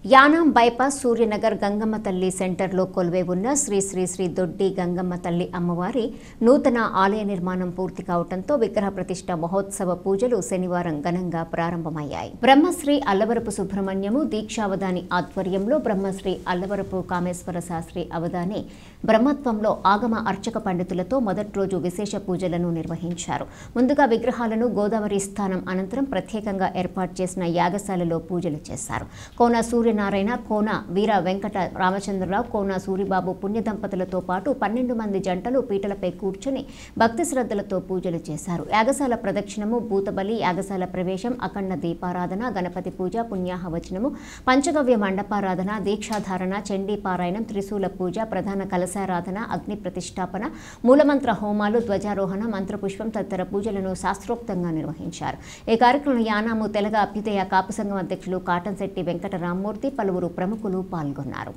Yanam bypass Suryanagar Gangamma తల్లి సెంటర్లో కొలువై ఉన్న శ్రీ శ్రీ శ్రీ దొడ్డి గంగమ్మ తల్లి అమ్మవారి నూతన ఆలయ నిర్మాణం పూర్తి కావడంతో విగ్రహ ప్రతిష్ఠ మహోత్సవ పూజలు శనివారం ఘనంగా ప్రారంభమయ్యాయి. బ్రహ్మశ్రీ అల్లవరపు సుబ్రహ్మణ్యము దీక్షావధాని ఆధ్వర్యంలో బ్రహ్మశ్రీ అల్లవరపు కామేశ్వర శాస్త్రి అవధాని బ్రహ్మత్వంలో ఆగమ అర్చక పండితులతో మొదటి రోజు విశేష పూజలను నిర్వహించారు. ముందుగా విగ్రహాలను గోదావరి స్థానం అనంతరం ప్రత్యేకంగా ఏర్పాటు చేసిన యాగశాలలో పూజలు చేశారు. కోన సూర్యనారాయణ, కోన వీర వెంకట రామచంద్రరావు, కోన సూరిబాబు పుణ్య దంపతులతో పాటు 12 మంది జంటలు పీటలపై కూర్చుని భక్తి శ్రద్ధలతో పూజలు చేశారు. యాగశాల ప్రదక్షిణము, భూతబలి, యాగశాల ప్రవేశం, అఖండ దీపారాధన, గణపతి పూజ, పుణ్యాహవచనము, పంచగవ్య మండపారాధన, దీక్షాధారణ, చండీ పారాయణం, త్రిశూల పూజ, ప్రధాన కలశారాధన, అగ్ని ప్రతిష్టాపన, మూలమంత్ర హోమాలు, ధ్వజారోహణ, మంత్రపుష్పం తదితర పూజలను శాస్త్రోక్తంగా నిర్వహించారు. ఈ కార్యక్రమంలో యానాము తెలగ అభ్యుదయ కాపు సంఘం అధ్యక్షులు కాటంశెట్టి వెంకట రామ్మూర్తి, పలువురు ప్రముఖులు పాల్గొన్నారు.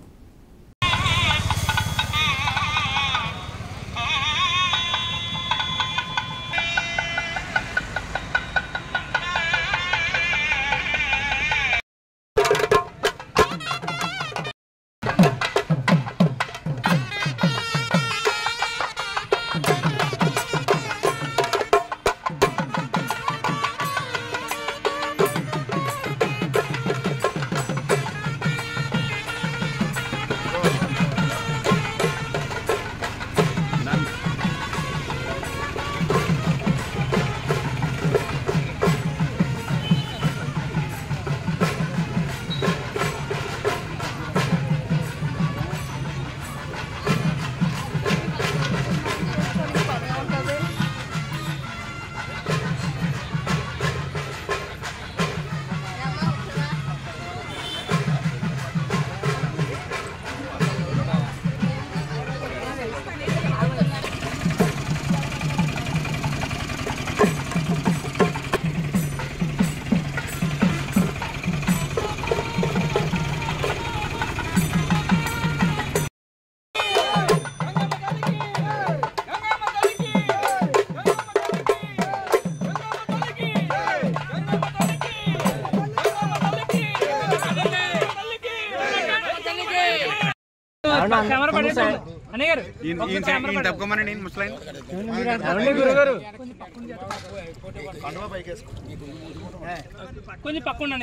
కొంచెం పక్కన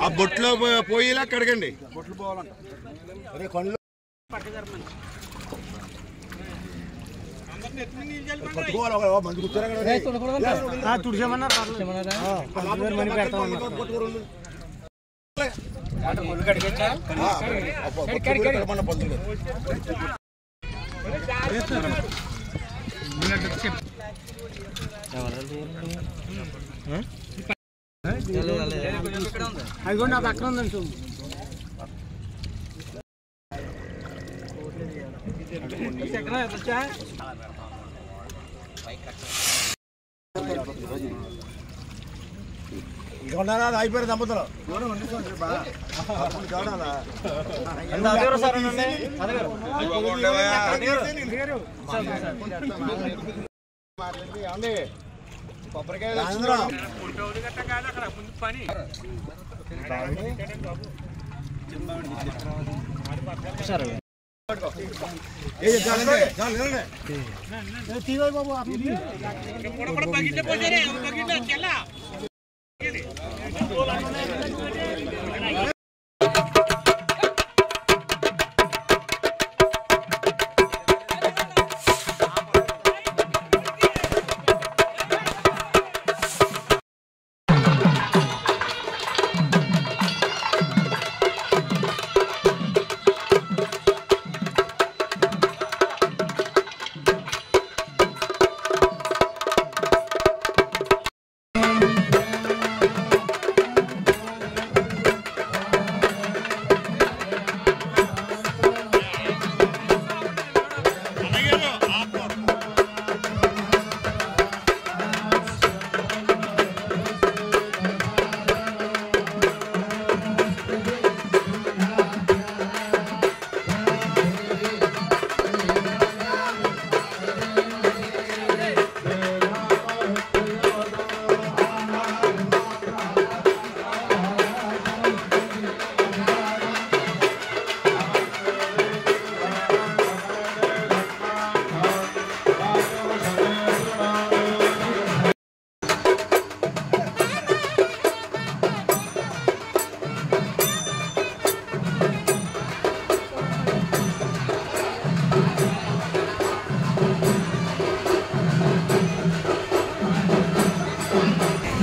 ఆ బొట్లో పోయేలా కడగండి. అది నా పక్కన ఉందండి చూడు. అయిపోయారు దంపతులు కొబ్బరికాయ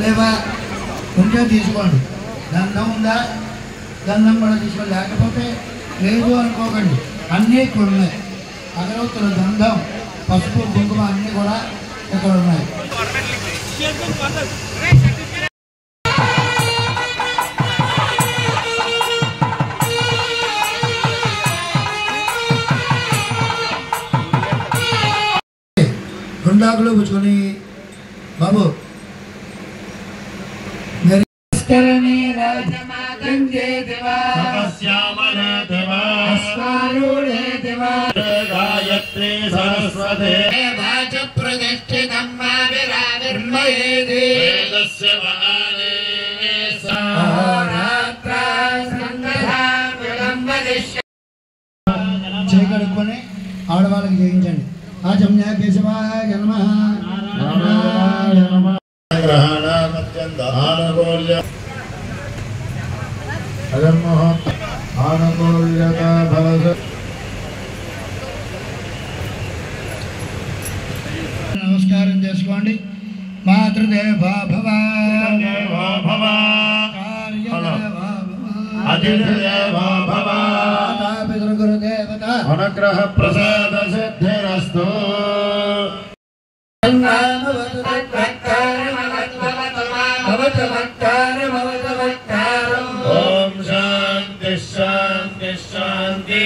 లేవా? ఉంటే తీసుకోండి. గంధం ఉందా? గంధం కూడా తీసుకోండి. లేకపోతే లేదు అనుకోకండి. అన్నీ ఇక్కడ ఉన్నాయి. అగరవత్తులు, గంధం, పసుపు, కుంకుమ అన్నీ కూడా ఇక్కడ ఉన్నాయి. గుండాకులు పుచ్చుకొని బాబు గాయత్రీ సరస్వతే చేయగలుగుకొని ఆడవాళ్ళకి చేయించండి. ఆచమ్య కేశవాయ నమః. నమస్కారం చేసుకోండి. మాతృదేవా భవ, అతిథిదేవో భవ, పితృగురుదేవత అనుగ్రహ ప్రసాద సిద్ధిరస్తు. ఓం శాంతి శాంతి శాంతి.